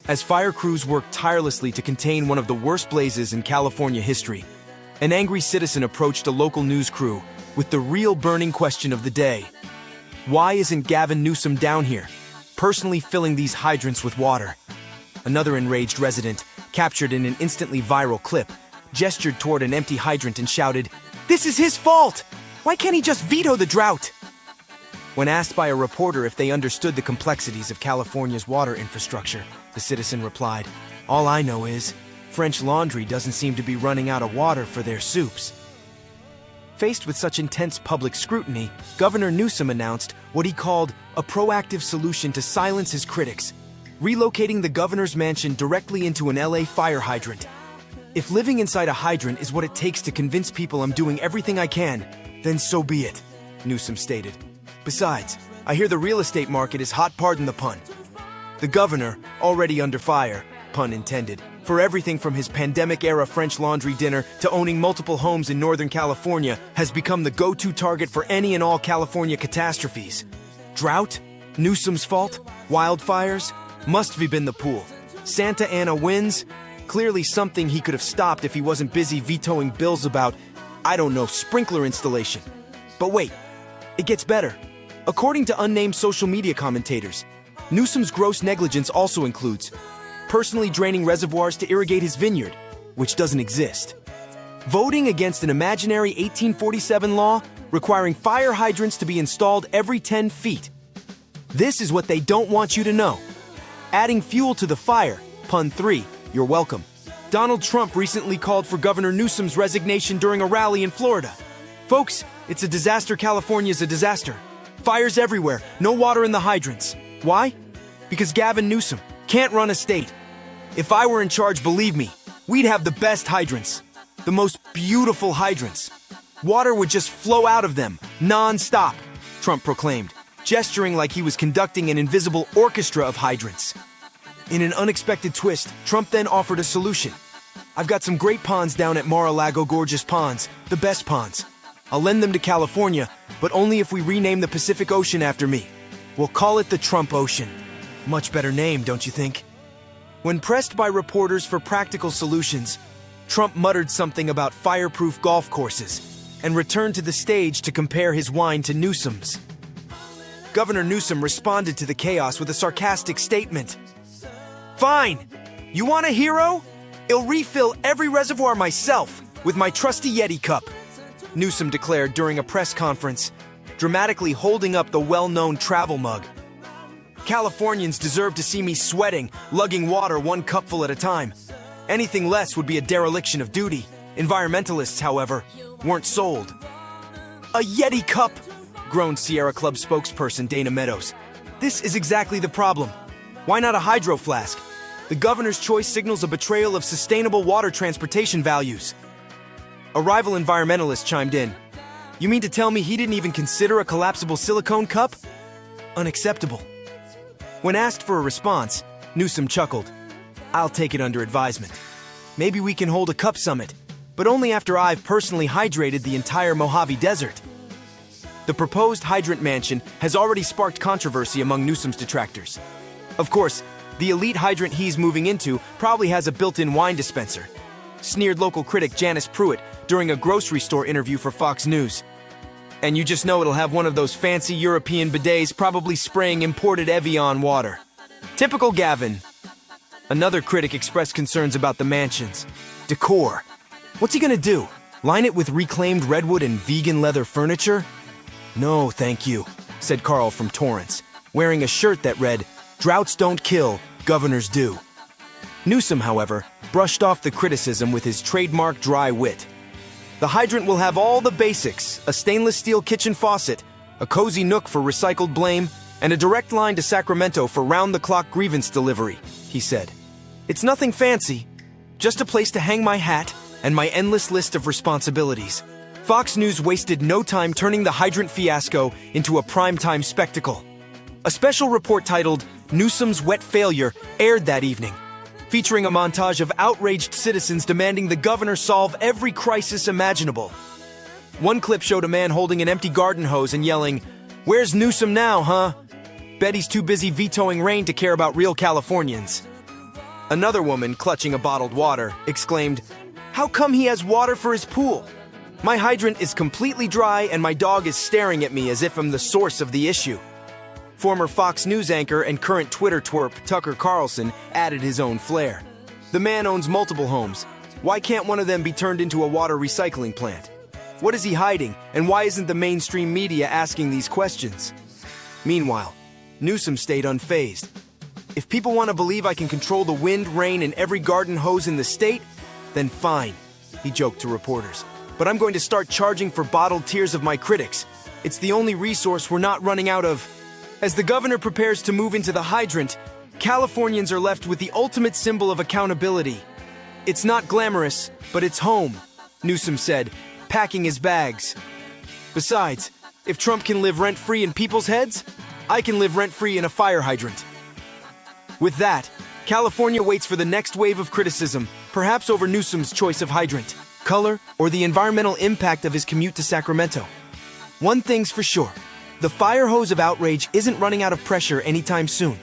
as fire crews worked tirelessly to contain one of the worst blazes in California history. An angry citizen approached a local news crew with the real burning question of the day. Why isn't Gavin Newsom down here, personally filling these hydrants with water? Another enraged resident, captured in an instantly viral clip, gestured toward an empty hydrant and shouted, "This is his fault! Why can't he just veto the drought?" When asked by a reporter if they understood the complexities of California's water infrastructure, the citizen replied, "All I know is, French Laundry doesn't seem to be running out of water for their soups." Faced with such intense public scrutiny, Governor Newsom announced what he called a proactive solution to silence his critics, relocating the governor's mansion directly into an LA fire hydrant. "If living inside a hydrant is what it takes to convince people I'm doing everything I can, then so be it," Newsom stated. "Besides, I hear the real estate market is hot, pardon the pun." The governor, already under fire, pun intended, for everything from his pandemic-era French Laundry dinner to owning multiple homes in Northern California, has become the go-to target for any and all California catastrophes. Drought? Newsom's fault? Wildfires? Must have been the pool. Santa Ana winds? Clearly something he could have stopped if he wasn't busy vetoing bills about, I don't know, sprinkler installation. But wait, it gets better. According to unnamed social media commentators, Newsom's gross negligence also includes personally draining reservoirs to irrigate his vineyard, which doesn't exist, voting against an imaginary 1847 law requiring fire hydrants to be installed every 10 feet. This is what they don't want you to know. Adding fuel to the fire, pun 3, you're welcome. Donald Trump recently called for Governor Newsom's resignation during a rally in Florida. Folks, it's a disaster. California's a disaster. Fires everywhere, no water in the hydrants. Why? Because Gavin Newsom can't run a state. If I were in charge, believe me, we'd have the best hydrants. The most beautiful hydrants. Water would just flow out of them, non-stop, Trump proclaimed, gesturing like he was conducting an invisible orchestra of hydrants. In an unexpected twist, Trump then offered a solution. "I've got some great ponds down at Mar-a-Lago, gorgeous ponds, the best ponds. I'll lend them to California, but only if we rename the Pacific Ocean after me. We'll call it the Trump Ocean." Much better name, don't you think? When pressed by reporters for practical solutions, Trump muttered something about fireproof golf courses and returned to the stage to compare his wine to Newsom's. Governor Newsom responded to the chaos with a sarcastic statement. "Fine! You want a hero? I'll refill every reservoir myself with my trusty Yeti cup," Newsom declared during a press conference, dramatically holding up the well-known travel mug. "Californians deserve to see me sweating, lugging water one cupful at a time. Anything less would be a dereliction of duty." Environmentalists, however, weren't sold. "A Yeti cup!" groaned Sierra Club spokesperson Dana Meadows. "This is exactly the problem. Why not a hydro flask? The governor's choice signals a betrayal of sustainable water transportation values." A rival environmentalist chimed in. "You mean to tell me he didn't even consider a collapsible silicone cup? Unacceptable." When asked for a response, Newsom chuckled. "I'll take it under advisement. Maybe we can hold a cup summit, but only after I've personally hydrated the entire Mojave Desert." The proposed hydrant mansion has already sparked controversy among Newsom's detractors. Of course, the elite hydrant he's moving into probably has a built-in wine dispenser, sneered local critic Janice Pruitt during a grocery store interview for Fox News. "And you just know it'll have one of those fancy European bidets probably spraying imported Evian water. Typical Gavin." Another critic expressed concerns about the mansion's decor. "What's he gonna do? Line it with reclaimed redwood and vegan leather furniture?" "No, thank you," said Carl from Torrance, wearing a shirt that read, "Droughts don't kill, governors do." Newsom, however, brushed off the criticism with his trademark dry wit. "The hydrant will have all the basics, a stainless steel kitchen faucet, a cozy nook for recycled blame, and a direct line to Sacramento for round-the-clock grievance delivery," he said. "It's nothing fancy, just a place to hang my hat and my endless list of responsibilities." Fox News wasted no time turning the hydrant fiasco into a primetime spectacle. A special report titled "Newsom's Wet Failure" aired that evening, featuring a montage of outraged citizens demanding the governor solve every crisis imaginable. One clip showed a man holding an empty garden hose and yelling, "Where's Newsom now, huh? Bet he's too busy vetoing rain to care about real Californians." Another woman, clutching a bottled water, exclaimed, "How come he has water for his pool? My hydrant is completely dry and my dog is staring at me as if I'm the source of the issue." Former Fox News anchor and current Twitter twerp Tucker Carlson added his own flair. "The man owns multiple homes. Why can't one of them be turned into a water recycling plant? What is he hiding, and why isn't the mainstream media asking these questions?" Meanwhile, Newsom stayed unfazed. "If people want to believe I can control the wind, rain, and every garden hose in the state, then fine," he joked to reporters. "But I'm going to start charging for bottled tears of my critics. It's the only resource we're not running out of." As the governor prepares to move into the hydrant, Californians are left with the ultimate symbol of accountability. "It's not glamorous, but it's home," Newsom said, packing his bags. "Besides, if Trump can live rent-free in people's heads, I can live rent-free in a fire hydrant." With that, California waits for the next wave of criticism, perhaps over Newsom's choice of hydrant, color, or the environmental impact of his commute to Sacramento. One thing's for sure, the fire hose of outrage isn't running out of pressure anytime soon.